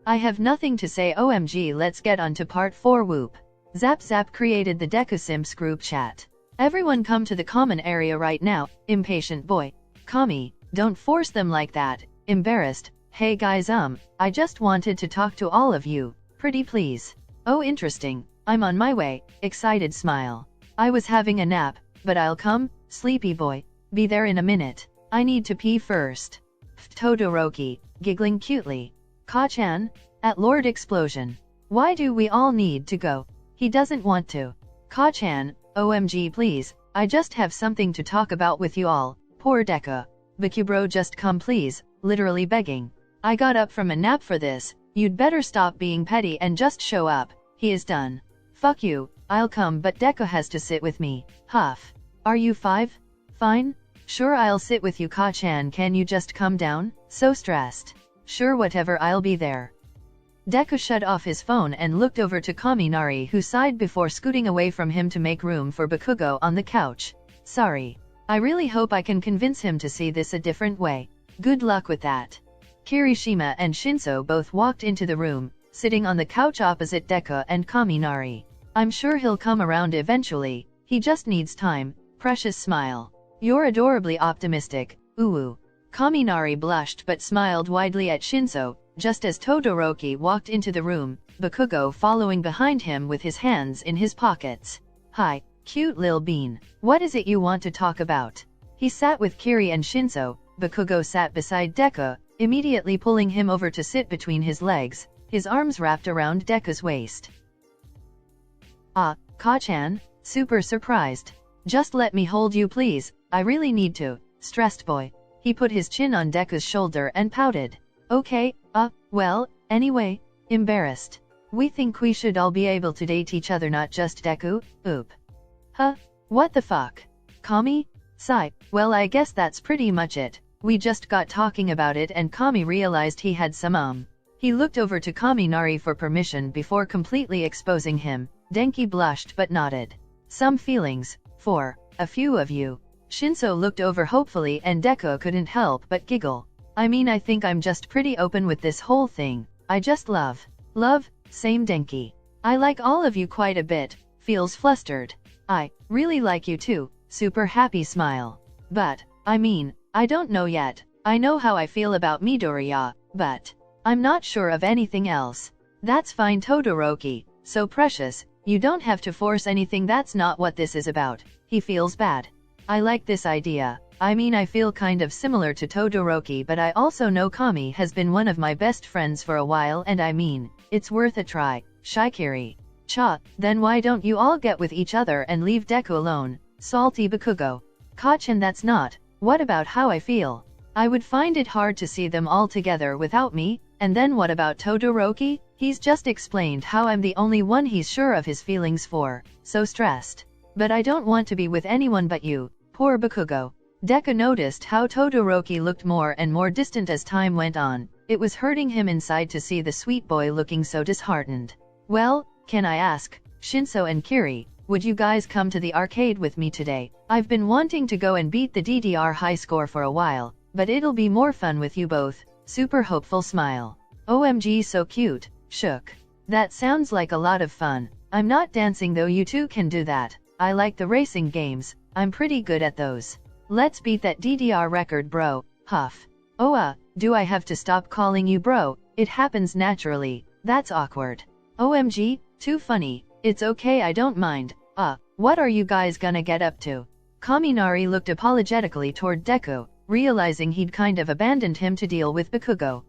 I have nothing to say. OMG, let's get on to part 4. Whoop. Zap Zap created the Deku Simps group chat. Everyone come to the common area right now. Impatient boy. Kami, don't force them like that. Embarrassed. Hey guys, I just wanted to talk to all of you. Pretty please. Oh, interesting. I'm on my way. Excited smile. I was having a nap, but I'll come. Sleepy boy. Be there in a minute. I need to pee first. Todoroki, giggling cutely. Ka-chan? At Lord Explosion. Why do we all need to go? He doesn't want to. Ka-chan, OMG please, I just have something to talk about with you all. Poor Deku. Bakubro, just come please, literally begging. I got up from a nap for this. You'd better stop being petty and just show up. He is done. Fuck you, I'll come, but Deku has to sit with me. Huff. Are you 5? Fine? Sure, I'll sit with you. Ka-chan, can you just come down? So stressed. Sure, whatever, I'll be there. Deku shut off his phone and looked over to Kaminari, who sighed before scooting away from him to make room for Bakugo on the couch. Sorry. I really hope I can convince him to see this a different way. Good luck with that. Kirishima and Shinso both walked into the room, sitting on the couch opposite Deku and Kaminari. I'm sure he'll come around eventually. He just needs time. Precious smile. You're adorably optimistic. Ooh. Kaminari blushed but smiled widely at Shinso, just as Todoroki walked into the room, Bakugo following behind him with his hands in his pockets. Hi, cute lil bean. What is it you want to talk about? He sat with Kiri and Shinso. Bakugo sat beside Deku, immediately pulling him over to sit between his legs, his arms wrapped around Deku's waist. Ah, Ka-chan? Super surprised. Just let me hold you please, I really need to. Stressed boy. He put his chin on Deku's shoulder and pouted. Okay, well, anyway, embarrassed. We think we should all be able to date each other, not just Deku. Oop. Huh? What the fuck? Kami? Sigh. Well, I guess that's pretty much it. We just got talking about it and Kami realized he had some He looked over to Kaminari for permission before completely exposing him. Denki blushed but nodded. Some feelings, for a few of you. Shinso looked over hopefully and Deku couldn't help but giggle. I mean, I think I'm just pretty open with this whole thing. I just love, same Denki. I like all of you quite a bit. Feels flustered. I really like you too. Super happy smile. But, I mean, I don't know yet. I know how I feel about Midoriya, but I'm not sure of anything else. That's fine, Todoroki. So precious, you don't have to force anything. That's not what this is about. He feels bad. I like this idea. I mean, I feel kind of similar to Todoroki, but I also know Kami has been one of my best friends for a while, and I mean, it's worth a try. Shikiri. Cha, then why don't you all get with each other and leave Deku alone? Salty Bakugo. Ka-chan, that's not. What about how I feel? I would find it hard to see them all together without me. And then what about Todoroki? He's just explained how I'm the only one he's sure of his feelings for. So stressed. But I don't want to be with anyone but you. Poor Bakugo. Deku noticed how Todoroki looked more and more distant as time went on. It was hurting him inside to see the sweet boy looking so disheartened. Well, can I ask, Shinso and Kiri, would you guys come to the arcade with me today? I've been wanting to go and beat the DDR high score for a while, but it'll be more fun with you both. Super hopeful smile. OMG, so cute. Shook. That sounds like a lot of fun. I'm not dancing though, you two can do that. I like the racing games. I'm pretty good at those. Let's beat that DDR record, bro. Huff. Oh, do I have to stop calling you bro? It happens naturally. That's awkward. OMG, too funny. It's okay, I don't mind. What are you guys gonna get up to? Kaminari looked apologetically toward Deku, realizing he'd kind of abandoned him to deal with Bakugo.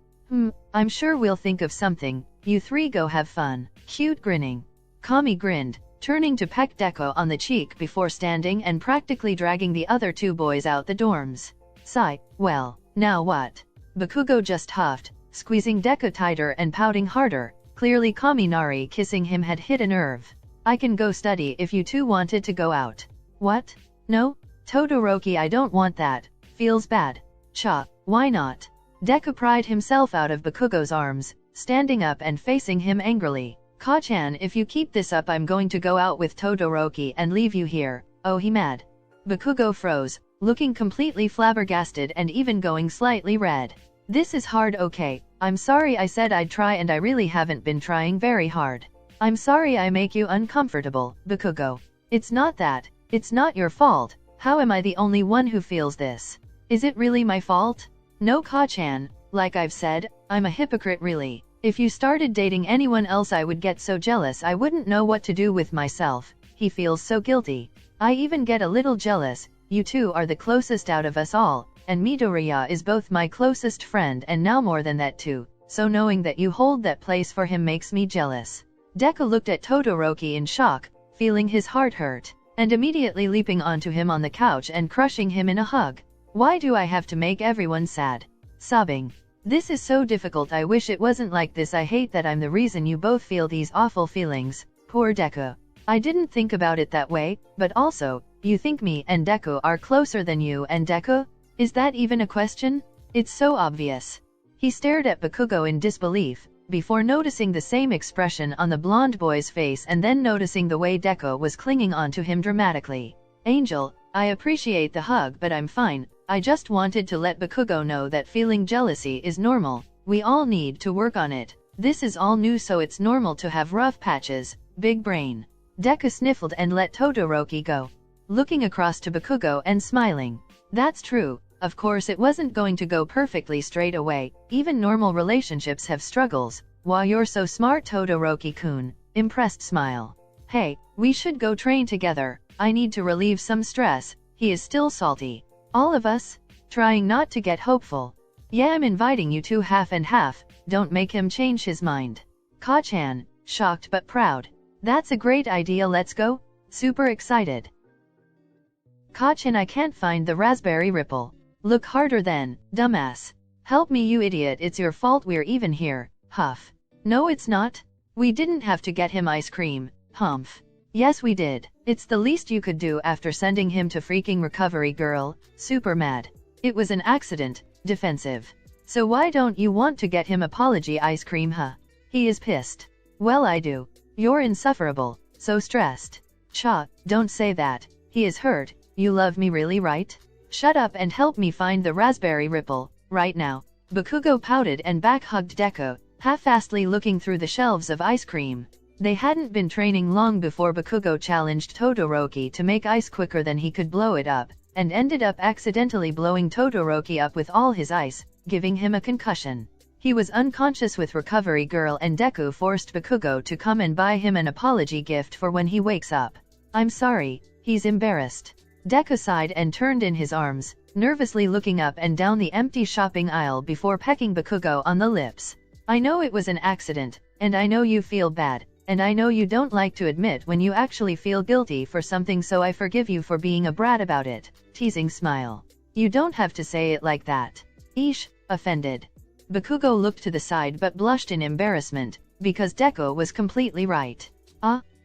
I'm sure we'll think of something. You three go have fun. Cute grinning. Kami grinned, turning to peck Deku on the cheek before standing and practically dragging the other two boys out the dorms. Sigh. Well, now what? Bakugo just huffed, squeezing Deku tighter and pouting harder. Clearly Kaminari kissing him had hit a nerve. I can go study if you two wanted to go out. What? No? Todoroki, I don't want that. Feels bad. Cha, why not? Deku pried himself out of Bakugo's arms, standing up and facing him angrily. Ka-chan, if you keep this up, I'm going to go out with Todoroki and leave you here. Oh, he mad. Bakugo froze, looking completely flabbergasted and even going slightly red. This is hard. Okay, I'm sorry I said I'd try and I really haven't been trying very hard. I'm sorry I make you uncomfortable, Bakugo. It's not that. It's not your fault. How am I the only one who feels this? Is it really my fault? No, Ka-chan, like I've said, I'm a hypocrite really. If you started dating anyone else I would get so jealous I wouldn't know what to do with myself. He feels so guilty. I even get a little jealous. You two are the closest out of us all, and Midoriya is both my closest friend and now more than that too, so knowing that you hold that place for him makes me jealous. Deku looked at Todoroki in shock, feeling his heart hurt, and immediately leaping onto him on the couch and crushing him in a hug. Why do I have to make everyone sad? Sobbing. This is so difficult. I wish it wasn't like this. I hate that I'm the reason you both feel these awful feelings. Poor Deku. I didn't think about it that way, but also, you think me and Deku are closer than you and Deku? Is that even a question? It's so obvious. He stared at Bakugo in disbelief, before noticing the same expression on the blonde boy's face and then noticing the way Deku was clinging onto him dramatically. Angel, I appreciate the hug but I'm fine. I just wanted to let Bakugo know that feeling jealousy is normal. We all need to work on it. This is all new so it's normal to have rough patches. Big brain. Deku sniffled and let Todoroki go, looking across to Bakugo and smiling. That's true. Of course it wasn't going to go perfectly straight away. Even normal relationships have struggles. Wow, you're so smart, Todoroki-kun. Impressed smile. Hey, we should go train together. I need to relieve some stress. He is still salty. All of us? Trying not to get hopeful. Yeah, I'm inviting you to half and half. Don't make him change his mind. Ka-chan, shocked but proud. That's a great idea, let's go. Super excited. Ka-chan, I can't find the raspberry ripple. Look harder then, dumbass. Help me you idiot, it's your fault we're even here. Huff. No it's not. We didn't have to get him ice cream. Humph. Yes we did. It's the least you could do after sending him to freaking recovery girl. Super mad. It was an accident. Defensive. So why don't you want to get him apology ice cream, huh? He is pissed. Well I do. You're insufferable. So stressed. Cha, don't say that. He is hurt. You love me really, right? Shut up and help me find the raspberry ripple, right now. Bakugo pouted and back-hugged Deku, half-assedly looking through the shelves of ice cream. They hadn't been training long before Bakugo challenged Todoroki to make ice quicker than he could blow it up, and ended up accidentally blowing Todoroki up with all his ice, giving him a concussion. He was unconscious with Recovery Girl and Deku forced Bakugo to come and buy him an apology gift for when he wakes up. I'm sorry, he's embarrassed. Deku sighed and turned in his arms, nervously looking up and down the empty shopping aisle before pecking Bakugo on the lips. I know it was an accident, and I know you feel bad, and I know you don't like to admit when you actually feel guilty for something, so I forgive you for being a brat about it. Teasing smile. You don't have to say it like that. Eesh, offended. Bakugo looked to the side but blushed in embarrassment, because Deku was completely right.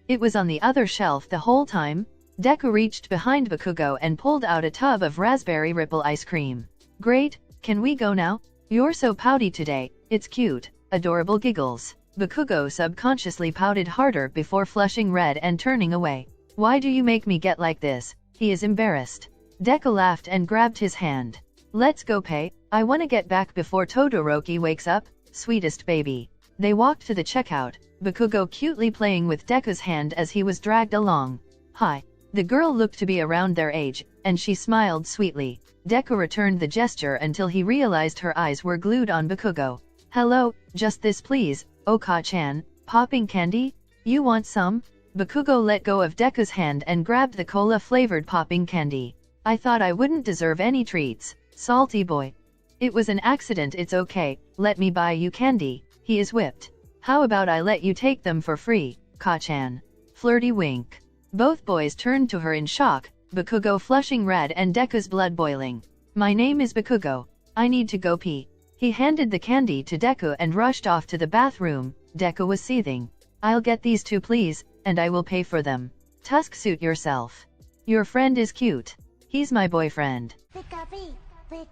It was on the other shelf the whole time? Deku reached behind Bakugo and pulled out a tub of raspberry ripple ice cream. Great, can we go now? You're so pouty today, it's cute. Adorable giggles. Bakugo subconsciously pouted harder before flushing red and turning away. Why do you make me get like this? He is embarrassed. Deku laughed and grabbed his hand. Let's go pay. I wanna get back before Todoroki wakes up, sweetest baby. They walked to the checkout, Bakugo cutely playing with Deku's hand as he was dragged along. Hi. The girl looked to be around their age, and she smiled sweetly. Deku returned the gesture until he realized her eyes were glued on Bakugo. Hello, just this please. Oh Ka-chan, popping candy? You want some? Bakugo let go of Deku's hand and grabbed the cola-flavored popping candy. I thought I wouldn't deserve any treats. Salty boy. It was an accident, it's okay, let me buy you candy. He is whipped. How about I let you take them for free, Ka-chan? Flirty wink. Both boys turned to her in shock, Bakugo flushing red and Deku's blood boiling. My name is Bakugo. I need to go pee. He handed the candy to Deku and rushed off to the bathroom. Deku was seething. I'll get these two please, and I will pay for them. Tusk, suit yourself. Your friend is cute. He's my boyfriend.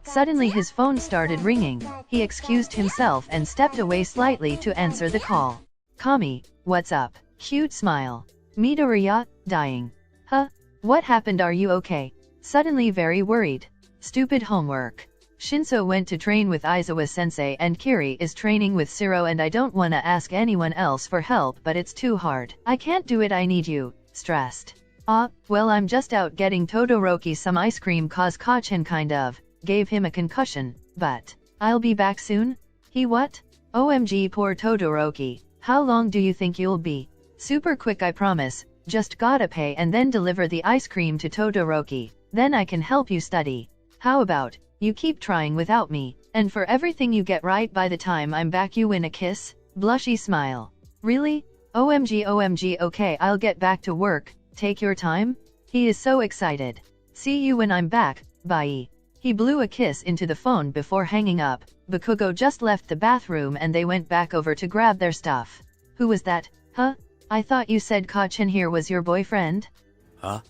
Suddenly his phone started ringing. He excused himself and stepped away slightly to answer the call. Kami, what's up? Cute smile. Midoriya, dying. Huh? What happened, are you okay? Suddenly very worried. Stupid homework. Shinso went to train with Aizawa-sensei and Kiri is training with Siro and I don't wanna ask anyone else for help but it's too hard. I can't do it, I need you. Stressed. Well I'm just out getting Todoroki some ice cream cause Kachen kind of gave him a concussion, but I'll be back soon? He what? OMG poor Todoroki, how long do you think you'll be? Super quick I promise, just gotta pay and then deliver the ice cream to Todoroki, then I can help you study. How about, you keep trying without me, and for everything you get right by the time I'm back you win a kiss? Blushy smile. Really? OMG okay I'll get back to work, take your time? He is so excited. See you when I'm back, bye. He blew a kiss into the phone before hanging up. Bakugo just left the bathroom and they went back over to grab their stuff. Who was that? Huh? I thought you said Kachen here was your boyfriend? Huh?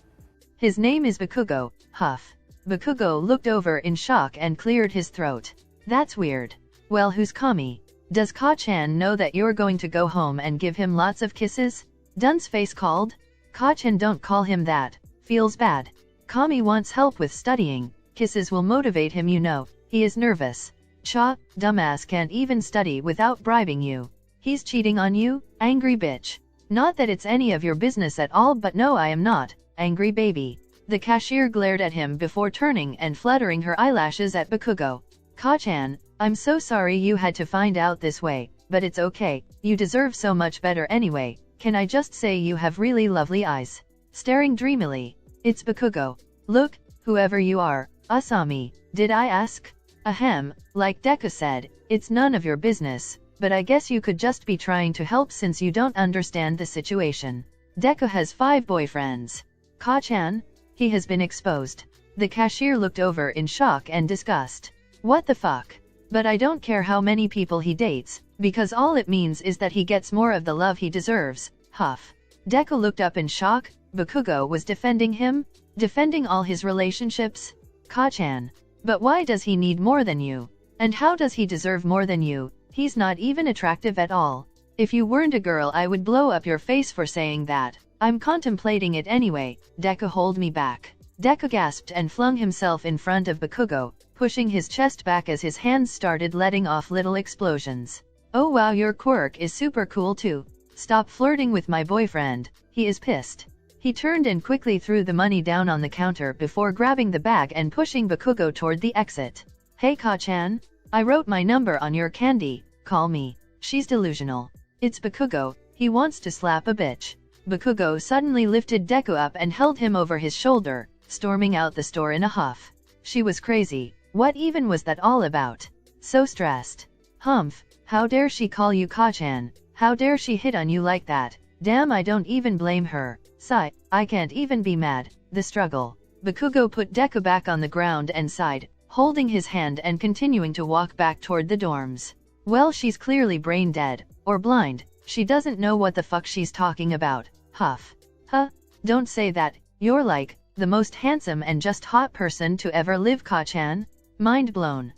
His name is Bakugo, huff. Bakugo looked over in shock and cleared his throat. That's weird. Well who's Kami? Does Kachen know that you're going to go home and give him lots of kisses? Dun's face called. Kachen don't call him that. Feels bad. Kami wants help with studying. Kisses will motivate him you know. He is nervous. Cha, dumbass can't even study without bribing you. He's cheating on you? Angry bitch. Not that it's any of your business at all but no I am not. Angry baby. The cashier glared at him before turning and fluttering her eyelashes at Bakugo. Kachen, I'm so sorry you had to find out this way, but it's okay, you deserve so much better anyway. Can I just say you have really lovely eyes? Staring dreamily. It's Bakugo. Look, whoever you are, Asami, did I ask? Ahem, like Deku said, it's none of your business, but I guess you could just be trying to help since you don't understand the situation. Deku has 5 boyfriends. Kachen? He has been exposed. The cashier looked over in shock and disgust. What the fuck? But I don't care how many people he dates, because all it means is that he gets more of the love he deserves. Huff. Deku looked up in shock. Bakugo was defending him? Defending all his relationships? Kachen. But why does he need more than you? And how does he deserve more than you? He's not even attractive at all. If you weren't a girl I would blow up your face for saying that. I'm contemplating it anyway. Deku hold me back. Deku gasped and flung himself in front of Bakugo, pushing his chest back as his hands started letting off little explosions. Oh wow your quirk is super cool too. Stop flirting with my boyfriend. He is pissed. He turned and quickly threw the money down on the counter before grabbing the bag and pushing Bakugo toward the exit. Hey Kachen, I wrote my number on your candy, call me. She's delusional. It's Bakugo, he wants to slap a bitch. Bakugo suddenly lifted Deku up and held him over his shoulder, storming out the store in a huff. She was crazy. What even was that all about? So stressed. Humph, how dare she call you Kachen? How dare she hit on you like that? Damn I don't even blame her. Sigh, I can't even be mad. The struggle. Bakugo put Deku back on the ground and sighed, holding his hand and continuing to walk back toward the dorms. Well she's clearly brain dead, or blind. She doesn't know what the fuck she's talking about. Huff. Huh? Don't say that. You're like, the most handsome and just hot person to ever live Kachen. Mind blown.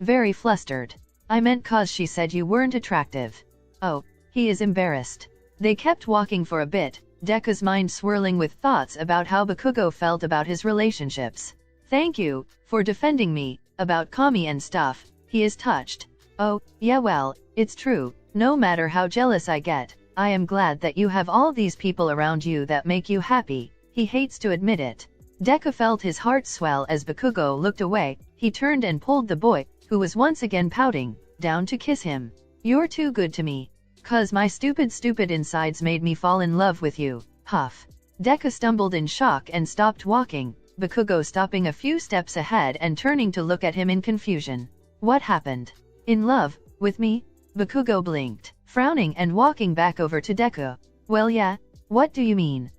Very flustered. I meant cause she said you weren't attractive. Oh, he is embarrassed. They kept walking for a bit, Deku's mind swirling with thoughts about how Bakugo felt about his relationships. Thank you, for defending me, about Kami and stuff. He is touched. Oh, yeah well, it's true, no matter how jealous I get, I am glad that you have all these people around you that make you happy. He hates to admit it. Deku felt his heart swell as Bakugo looked away. He turned and pulled the boy, who was once again pouting, down to kiss him. You're too good to me. Cause my stupid insides made me fall in love with you. Huff. Deku stumbled in shock and stopped walking, Bakugo stopping a few steps ahead and turning to look at him in confusion. What happened? In love, with me? Bakugo blinked, frowning and walking back over to Deku. Well yeah, what do you mean?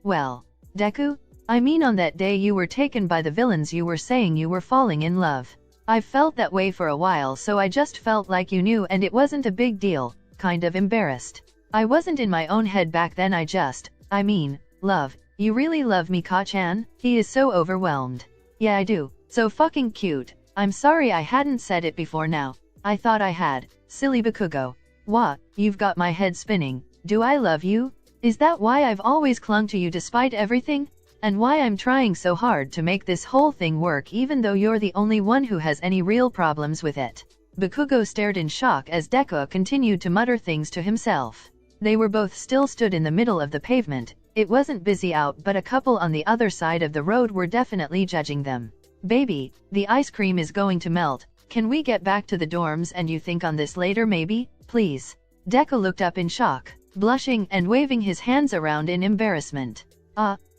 Well, Deku? I mean on that day you were taken by the villains you were saying you were falling in love. I've felt that way for a while so I just felt like you knew and it wasn't a big deal, kind of embarrassed. I wasn't in my own head back then I mean, love, you really love me Kachen? He is so overwhelmed. Yeah I do, so fucking cute. I'm sorry I hadn't said it before now. I thought I had. Silly Bakugo. Wah, you've got my head spinning. Do I love you? Is that why I've always clung to you despite everything? And why I'm trying so hard to make this whole thing work even though you're the only one who has any real problems with it. Bakugo stared in shock as Deku continued to mutter things to himself. They were both still stood in the middle of the pavement. It wasn't busy out, but a couple on the other side of the road were definitely judging them. Baby, the ice cream is going to melt. Can we get back to the dorms and you think on this later maybe? Please. Deku looked up in shock, blushing and waving his hands around in embarrassment.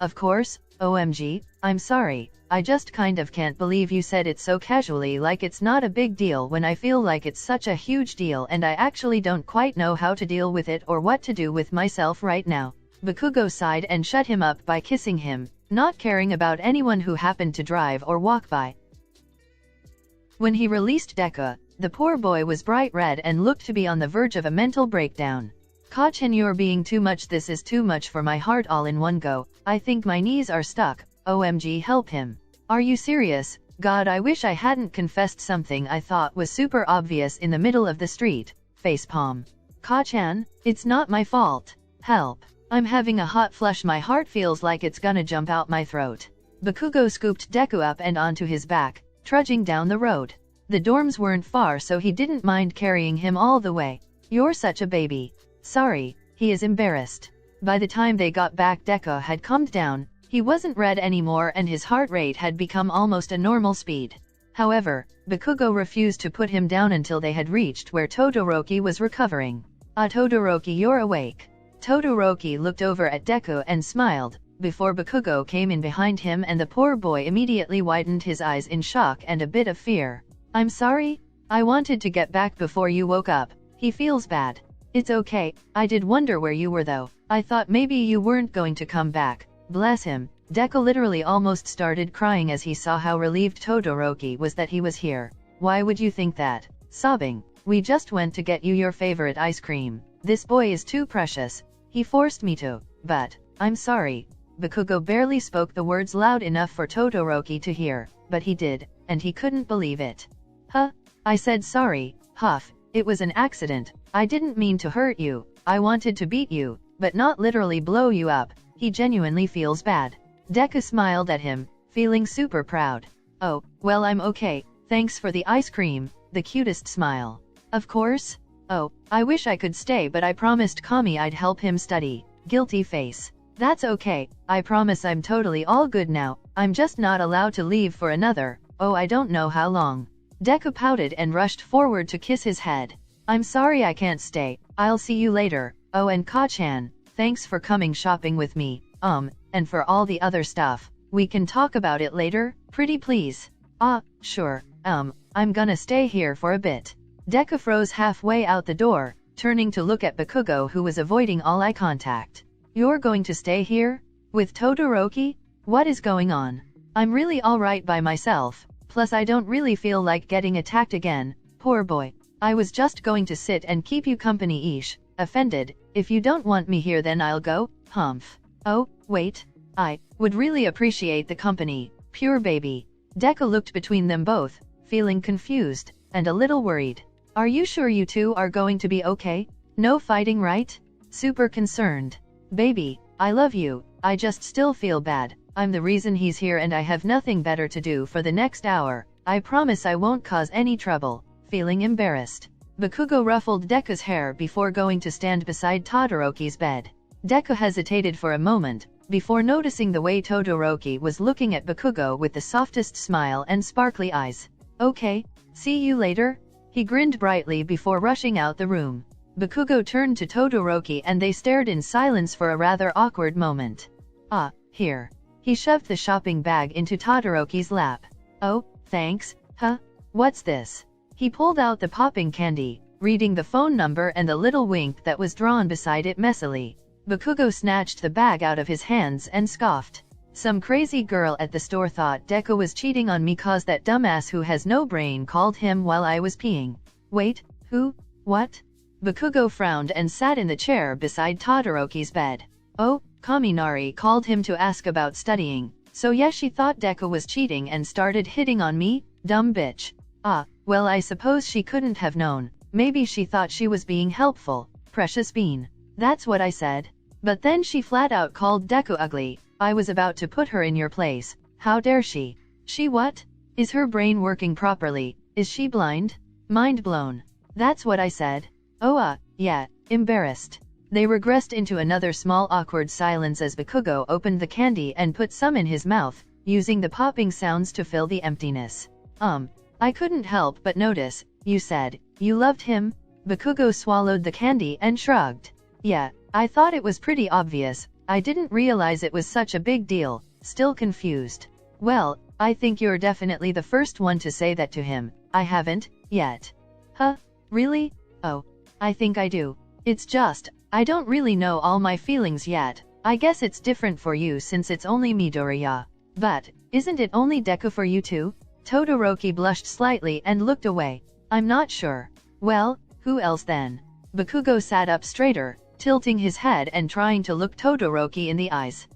Of course, OMG, I'm sorry. I just kind of can't believe you said it so casually, like it's not a big deal, when I feel like it's such a huge deal and I actually don't quite know how to deal with it or what to do with myself right now. Bakugo sighed and shut him up by kissing him, not caring about anyone who happened to drive or walk by. When he released Deku, the poor boy was bright red and looked to be on the verge of a mental breakdown. Kachen, you're being too much. This is too much for my heart all in one go. I think my knees are stuck. OMG, help him. Are you serious? God, I wish I hadn't confessed something I thought was super obvious in the middle of the street. Facepalm. Kachen, it's not my fault. Help. I'm having a hot flush. My heart feels like it's gonna jump out my throat. Bakugo scooped Deku up and onto his back, trudging down the road. The dorms weren't far, so he didn't mind carrying him all the way. You're such a baby. Sorry, he is embarrassed. By the time they got back, Deku had calmed down. He wasn't red anymore and his heart rate had become almost a normal speed. However, Bakugo refused to put him down until they had reached where Todoroki was recovering. Todoroki, you're awake. Todoroki looked over at Deku and smiled, before Bakugo came in behind him, and the poor boy immediately widened his eyes in shock and a bit of fear. I'm sorry? I wanted to get back before you woke up. He feels bad. It's okay, I did wonder where you were though. I thought maybe you weren't going to come back. Bless him. Deku literally almost started crying as he saw how relieved Todoroki was that he was here. Why would you think that? Sobbing. We just went to get you your favorite ice cream. This boy is too precious. He forced me to. But, I'm sorry. Bakugo barely spoke the words loud enough for Todoroki to hear, but he did, and he couldn't believe it. Huh? I said sorry, huff. It was an accident. I didn't mean to hurt you. I wanted to beat you, but not literally blow you up. He genuinely feels bad. Deku smiled at him, feeling super proud. Oh, well, I'm okay. Thanks for the ice cream. The cutest smile. Of course. Oh, I wish I could stay, but I promised Kami I'd help him study. Guilty face. That's okay. I promise I'm totally all good now. I'm just not allowed to leave for another, I don't know how long. Deku pouted and rushed forward to kiss his head. I'm sorry I can't stay. I'll see you later. Oh, and Kachen, thanks for coming shopping with me, and for all the other stuff. We can talk about it later, pretty please. Sure, I'm gonna stay here for a bit. Deku froze halfway out the door, turning to look at Bakugo, who was avoiding all eye contact. You're going to stay here? With Todoroki? What is going on? I'm really alright by myself, plus I don't really feel like getting attacked again. Poor boy. I was just going to sit and keep you company. Ish. Offended. If you don't want me here, then I'll go. Humph. Oh, wait. I would really appreciate the company. Pure baby. Deku looked between them both, feeling confused and a little worried. Are you sure you two are going to be okay? No fighting, right? Super concerned. Baby, I love you. I just still feel bad. I'm the reason he's here and I have nothing better to do for the next hour. I promise I won't cause any trouble. Feeling embarrassed. Bakugo ruffled Deku's hair before going to stand beside Todoroki's bed. Deku hesitated for a moment, before noticing the way Todoroki was looking at Bakugo with the softest smile and sparkly eyes. Okay, see you later? He grinned brightly before rushing out the room. Bakugo turned to Todoroki and they stared in silence for a rather awkward moment. Here. He shoved the shopping bag into Todoroki's lap. Oh, thanks. Huh? What's this? He pulled out the popping candy, reading the phone number and the little wink that was drawn beside it messily. Bakugo snatched the bag out of his hands and scoffed. Some crazy girl at the store thought Deku was cheating on me cause that dumbass who has no brain called him while I was peeing. Wait, who? What? Bakugo frowned and sat in the chair beside Todoroki's bed. Oh, Kaminari called him to ask about studying. So yes, she thought Deku was cheating and started hitting on me? Dumb bitch. Well, I suppose she couldn't have known. Maybe she thought she was being helpful. Precious bean. That's what I said. But then she flat out called Deku ugly. I was about to put her in your place. How dare she? She what? Is her brain working properly? Is she blind? Mind blown. That's what I said. Oh yeah, embarrassed. They regressed into another small awkward silence as Bakugo opened the candy and put some in his mouth, using the popping sounds to fill the emptiness. I couldn't help but notice, you said, you loved him? Bakugo swallowed the candy and shrugged. Yeah, I thought it was pretty obvious, I didn't realize it was such a big deal, still confused. Well, I think you're definitely the first one to say that to him, I haven't, yet. Huh? Really? Oh, I think I do. It's just, I don't really know all my feelings yet. I guess it's different for you since it's only Midoriya. But, isn't it only Deku for you too? Todoroki blushed slightly and looked away. I'm not sure. Well, who else then? Bakugo sat up straighter, tilting his head and trying to look Todoroki in the eyes.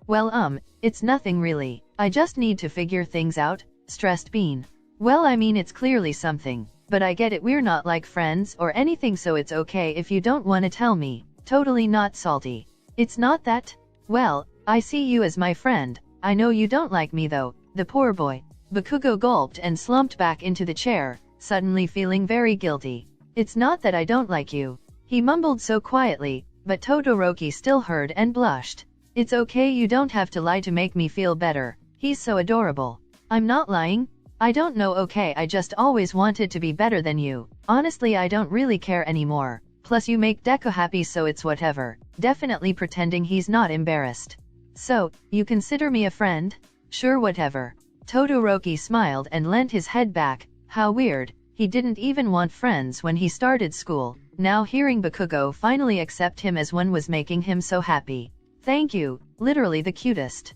Well, it's nothing really. I just need to figure things out, stressed Bean. Well, I mean, it's clearly something, but I get it, we're not like friends or anything, so it's okay if you don't want to tell me. Totally not salty. It's not that. Well, I see you as my friend. I know you don't like me though, the poor boy. Bakugo gulped and slumped back into the chair, suddenly feeling very guilty. It's not that I don't like you. He mumbled so quietly, but Todoroki still heard and blushed. It's okay, you don't have to lie to make me feel better. He's so adorable. I'm not lying. I don't know, okay, I just always wanted to be better than you. Honestly, I don't really care anymore. Plus you make Deku happy, so it's whatever. Definitely pretending he's not embarrassed. So, you consider me a friend? Sure, whatever. Todoroki smiled and leant his head back. How weird. He didn't even want friends when he started school. Now hearing Bakugo finally accept him as one was making him so happy. Thank you, literally the cutest.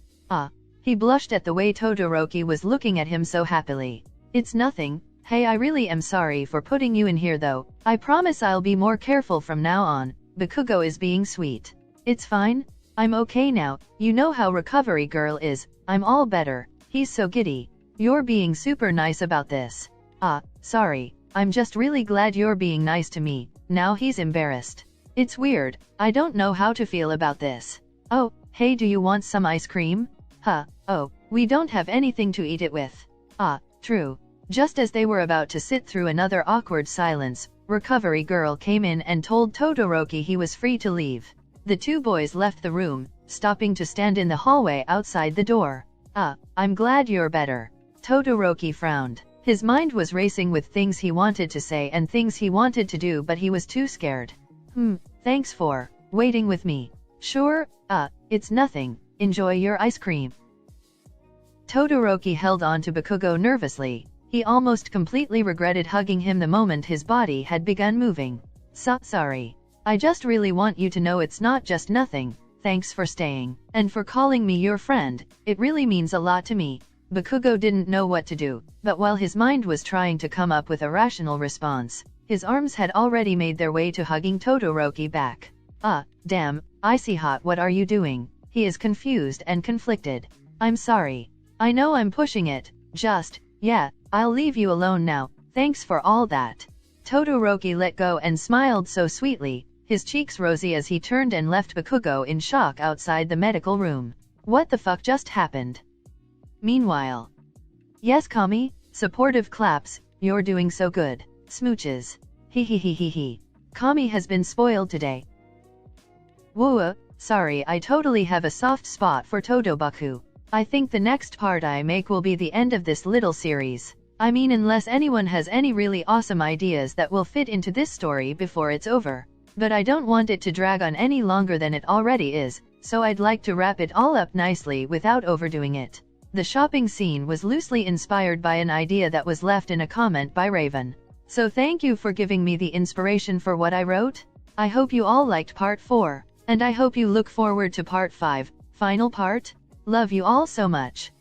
He blushed at the way Todoroki was looking at him so happily. It's nothing. Hey, I really am sorry for putting you in here though. I promise I'll be more careful from now on. Bakugo is being sweet. It's fine. I'm okay now. You know how recovery girl is. I'm all better. He's so giddy. You're being super nice about this. Sorry. I'm just really glad you're being nice to me. Now he's embarrassed. It's weird. I don't know how to feel about this. Oh, hey, do you want some ice cream? Oh, we don't have anything to eat it with. True. Just as they were about to sit through another awkward silence, recovery girl came in and told Todoroki he was free to leave. The two boys left the room, stopping to stand in the hallway outside the door. I'm glad you're better. Todoroki frowned. His mind was racing with things he wanted to say and things he wanted to do, but he was too scared. Thanks for waiting with me. Sure, it's nothing. Enjoy your ice cream. Todoroki held on to Bakugo nervously. He almost completely regretted hugging him the moment his body had begun moving. Sorry. I just really want you to know it's not just nothing. Thanks for staying, and for calling me your friend. It really means a lot to me. Bakugo didn't know what to do, but while his mind was trying to come up with a rational response, his arms had already made their way to hugging Todoroki back. Damn, icy hot, what are you doing? He is confused and conflicted. I'm sorry. I know I'm pushing it. Yeah, I'll leave you alone now. Thanks for all that. Todoroki let go and smiled so sweetly, his cheeks rosy as he turned and left Bakugo in shock outside the medical room. What the fuck just happened? Meanwhile. Yes, Kami, supportive claps, you're doing so good. Smooches. He. Kami has been spoiled today. Whoa, sorry, I totally have a soft spot for TodoBaku. I think the next part I make will be the end of this little series. I mean, unless anyone has any really awesome ideas that will fit into this story before it's over. But I don't want it to drag on any longer than it already is, so I'd like to wrap it all up nicely without overdoing it. The shopping scene was loosely inspired by an idea that was left in a comment by Raven. So thank you for giving me the inspiration for what I wrote. I hope you all liked part 4, and I hope you look forward to part 5, final part. Love you all so much.